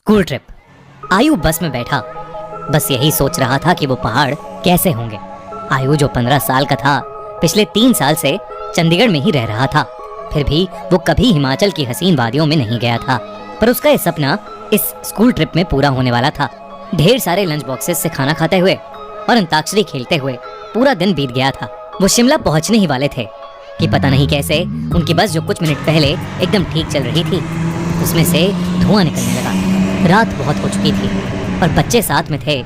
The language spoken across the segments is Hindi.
School trip. आयु बस में बैठा बस यही सोच रहा था कि वो पहाड़ कैसे होंगे। आयु जो 15 साल का था, पिछले 3 साल से चंडीगढ़ में ही रह रहा था। फिर भी वो कभी हिमाचल की हसीन वादियों में नहीं गया था। पर उसका ये सपना इस स्कूल ट्रिप में पूरा होने वाला था। ढेर सारे लंच बॉक्सेस से खाना खाते हुए और अंताक्षरी खेलते हुए पूरा दिन बीत गया था। वो शिमला पहुंचने ही वाले थे कि पता नहीं कैसे उनकी बस जो कुछ मिनट पहले एकदम ठीक चल रही थी, उसमें से धुआं निकलने लगा। रात बहुत हो चुकी थी और बच्चे साथ में थे,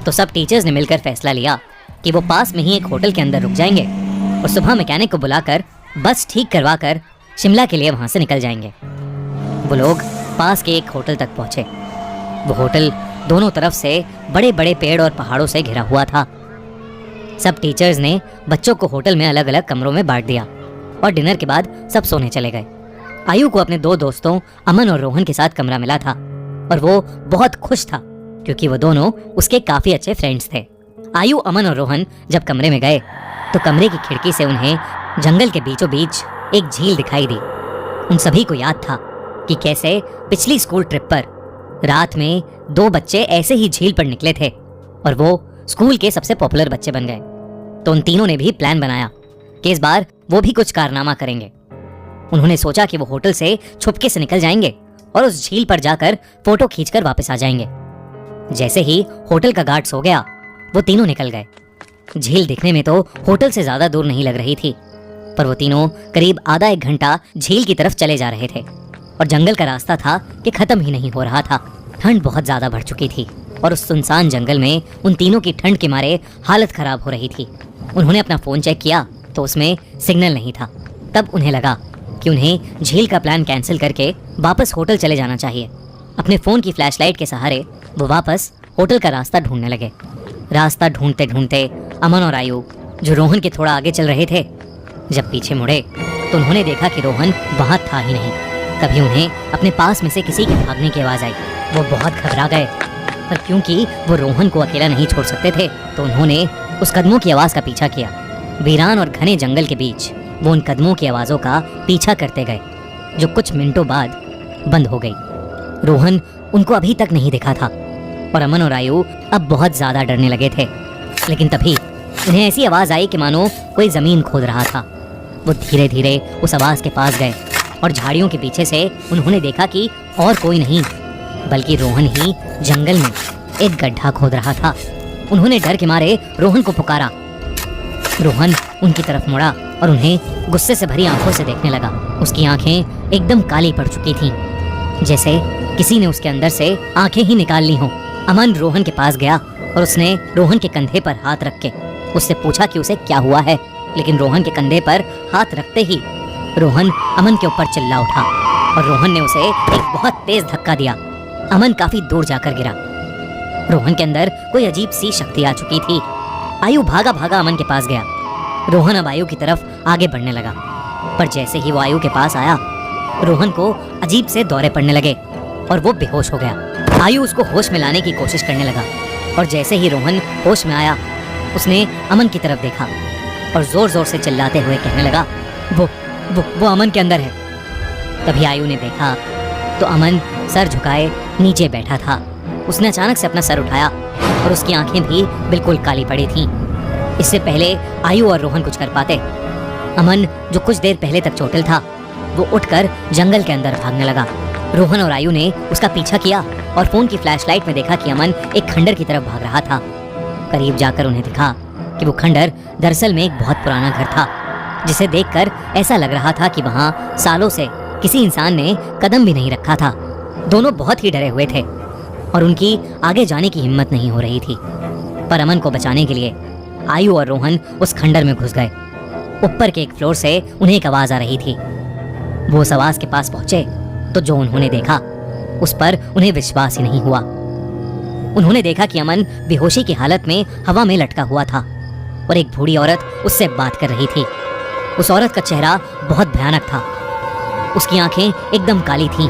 तो सब टीचर्स ने मिलकर फैसला लिया कि वो पास में ही एक होटल के अंदर रुक जाएंगे और सुबह मैकेनिक को बुलाकर बस ठीक करवा कर शिमला के लिए वहां से निकल जाएंगे। वो लोग पास के एक होटल तक पहुंचे। वो होटल दोनों तरफ से बड़े बड़े पेड़ और पहाड़ों से घिरा हुआ था। सब टीचर्स ने बच्चों को होटल में अलग अलग कमरों में बांट दिया और डिनर के बाद सब सोने चले गए। आयु को अपने 2 दोस्तों अमन और रोहन के साथ कमरा मिला था और वो बहुत खुश था क्योंकि वो दोनों उसके काफी अच्छे फ्रेंड्स थे। आयु, अमन और रोहन जब कमरे में गए तो कमरे की खिड़की से उन्हें जंगल के बीचों बीच एक झील दिखाई दी। उन सभी को याद था कि कैसे पिछली स्कूल ट्रिप पर रात में 2 बच्चे ऐसे ही झील पर निकले थे और वो स्कूल के सबसे पॉपुलर बच्चे बन गए। तो उन तीनों ने भी प्लान बनाया कि इस बार वो भी कुछ कारनामा करेंगे। उन्होंने सोचा कि वो होटल से छुपके से निकल जाएंगे और उस झील पर जाकर फोटो खींचकर वापस आ जाएंगे। जैसे ही होटल का गार्ड सो गया, वो तीनों निकल गए। झील दिखने में तो होटल से ज्यादा दूर नहीं लग रही थी, पर वो तीनों करीब आधा 1 घंटा झील की तरफ चले जा रहे थे और जंगल का रास्ता था कि खत्म ही नहीं हो रहा था। ठंड बहुत ज्यादा बढ़ चुकी थी और उस सुनसान जंगल में उन तीनों की ठंड के मारे हालत खराब हो रही थी। उन्होंने अपना फोन चेक किया तो उसमें सिग्नल नहीं था। तब उन्हें लगा कि उन्हें झील का प्लान कैंसिल करके वापस होटल चले जाना चाहिए। अपने फोन की फ्लैशलाइट के सहारे वो वापस होटल का रास्ता ढूंढने लगे। रास्ता ढूंढते ढूंढते अमन और आयु, जो रोहन के थोड़ा आगे चल रहे थे, जब पीछे मुड़े तो उन्होंने देखा कि रोहन वहां था ही नहीं। तभी उन्हें अपने पास में से किसी के भागने की आवाज आई। वो बहुत घबरा गए, पर क्योंकि वो रोहन को अकेला नहीं छोड़ सकते थे तो उन्होंने उस कदमों की आवाज का पीछा किया। वीरान और घने जंगल के बीच वो उन कदमों की आवाजों का पीछा करते गए, जो कुछ मिनटों बाद बंद हो गई। रोहन उनको अभी तक नहीं दिखा था और अमन और आयु अब बहुत ज्यादा डरने लगे थे। लेकिन तभी उन्हें ऐसी आवाज आई कि मानो कोई जमीन खोद रहा था। वो धीरे धीरे उस आवाज के पास गए और झाड़ियों के पीछे से उन्होंने देखा कि और कोई नहीं बल्कि रोहन ही जंगल में एक गड्ढा खोद रहा था। उन्होंने डर के मारे रोहन को पुकारा। रोहन उनकी तरफ मुड़ा और उन्हें गुस्से से भरी आंखों से देखने लगा। उसकी आंखें एकदम काली पड़ चुकी थीं, जैसे किसी ने उसके अंदर से आंखें ही निकाल ली हों। अमन रोहन के पास गया और उसने रोहन के कंधे पर हाथ रख के उससे पूछा कि उसे क्या हुआ है। लेकिन रोहन के कंधे पर हाथ रखते ही रोहन अमन के ऊपर चिल्ला उठा और रोहन ने उसे एक बहुत तेज धक्का दिया। अमन काफी दूर जाकर गिरा। रोहन के अंदर कोई अजीब सी शक्ति आ चुकी थी। आयु भागा भागा अमन के पास गया। रोहन अब आयु की तरफ आगे बढ़ने लगा, पर जैसे ही वो आयु के पास आया, रोहन को अजीब से दौरे पड़ने लगे और वो बेहोश हो गया। आयु उसको होश में लाने की कोशिश करने लगा और जैसे ही रोहन होश में आया, उसने अमन की तरफ देखा और जोर जोर से चिल्लाते हुए कहने लगा, वो अमन के अंदर है। तभी आयु ने देखा तो अमन सर झुकाए नीचे बैठा था। उसने अचानक से अपना सर उठाया और उसकी आंखें भी बिल्कुल काली पड़ी थीं। इससे पहले आयु और रोहन कुछ कर पाते, अमन जो कुछ देर पहले तक चोटिल था, वो उठकर जंगल के अंदर भागने लगा। रोहन और आयु ने उसका पीछा किया और फोन की फ्लैशलाइट में देखा कि अमन एक खंडर की तरफ भाग रहा था। करीब जाकर उन्हें दिखा कि वो खंडर दरअसल में एक बहुत पुराना घर था, जिसे देखकर ऐसा लग रहा था कि वहां सालों से किसी इंसान ने कदम भी नहीं रखा था। दोनों बहुत ही डरे हुए थे और उनकी आगे जाने की हिम्मत नहीं हो रही थी। पर अमन को बचाने के लिए आयु और रोहन उस खंडर में घुस गए। ऊपर के एक फ्लोर से उन्हें एक आवाज आ रही थी। वो उस आवाज के पास पहुंचे तो जो उन्होंने देखा उस पर उन्हें विश्वास ही नहीं हुआ। उन्होंने देखा कि अमन बेहोशी की हालत में हवा में लटका हुआ था और एक बूढ़ी औरत उससे बात कर रही थी। उस औरत का चेहरा बहुत भयानक था। उसकी आंखें एकदम काली थीं,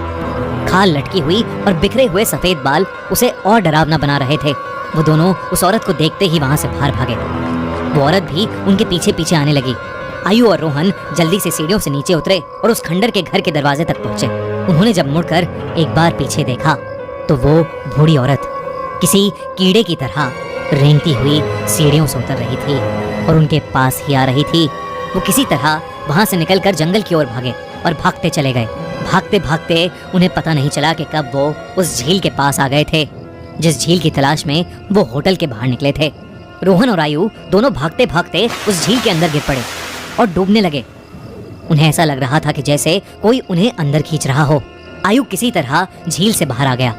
खाल लटकी हुई और बिखरे हुए सफेद बाल उसे और डरावना बना रहे थे। वो दोनों उस औरत को देखते ही वहां से बाहर भागे। वो औरत भी उनके पीछे पीछे आने लगी। आयु और रोहन जल्दी से सीढ़ियों से नीचे उतरे और उस खंडर के घर के दरवाजे तक पहुंचे। उन्होंने जब मुड़कर एक बार पीछे देखा तो वो बूढ़ी औरत किसी कीड़े की तरह रेंगती हुई सीढ़ियों से उतर रही थी और उनके पास ही आ रही थी। वो किसी तरह वहां से निकलकर जंगल की ओर भागे और भागते चले गए। भागते भागते उन्हें पता नहीं चला कि कब वो उस झील के पास आ गए थे, जिस झील की तलाश में वो होटल के बाहर निकले थे। रोहन और आयु दोनों भागते भागते उस झील के अंदर गिर पड़े और डूबने लगे। उन्हें ऐसा लग रहा था कि जैसे कोई उन्हें अंदर खींच रहा हो। आयु किसी तरह झील से बाहर आ गया,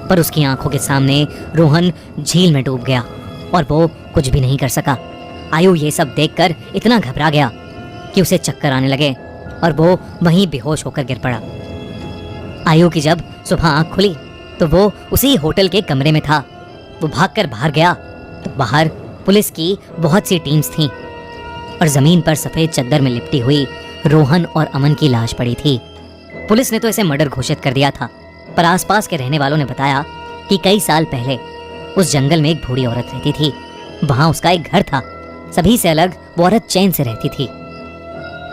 पर उसकी आंखों के सामने रोहन झील में डूब गया और वो कुछ भी नहीं कर सका। आयु ये सब देखकर इतना घबरा गया कि उसे चक्कर आने लगे और वो वहीं बेहोश होकर गिर पड़ा। आयु की जब सुबह आंख खुली तो वो उसी होटल के कमरे में था। वो भागकर बाहर गया तो बाहर पुलिस की बहुत सी टीम्स थीं और जमीन पर सफेद चद्दर में लिपटी हुई रोहन और अमन की लाश पड़ी थी। पुलिस ने तो इसे मर्डर घोषित कर दिया था, पर आसपास के रहने वालों ने बताया कि कई साल पहले उस जंगल में एक बूढ़ी औरत रहती थी। वहां उसका एक घर था। सभी से अलग वो औरत चैन से रहती थी।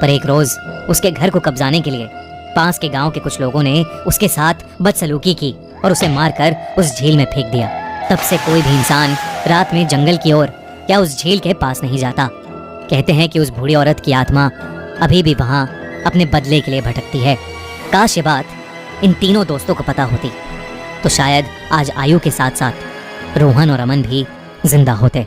पर एक रोज उसके घर को कब्जाने के लिए पास के गांव के कुछ लोगों ने उसके साथ बदसलूकी की और उसे मारकर उस झील में फेंक दिया। तब से कोई भी इंसान रात में जंगल की ओर या उस झील के पास नहीं जाता। कहते हैं कि उस बूढ़ी औरत की आत्मा अभी भी वहां अपने बदले के लिए भटकती है। काश ये बात इन तीनों दोस्तों को पता होती तो शायद आज आयु के साथ साथ रोहन और अमन भी जिंदा होते।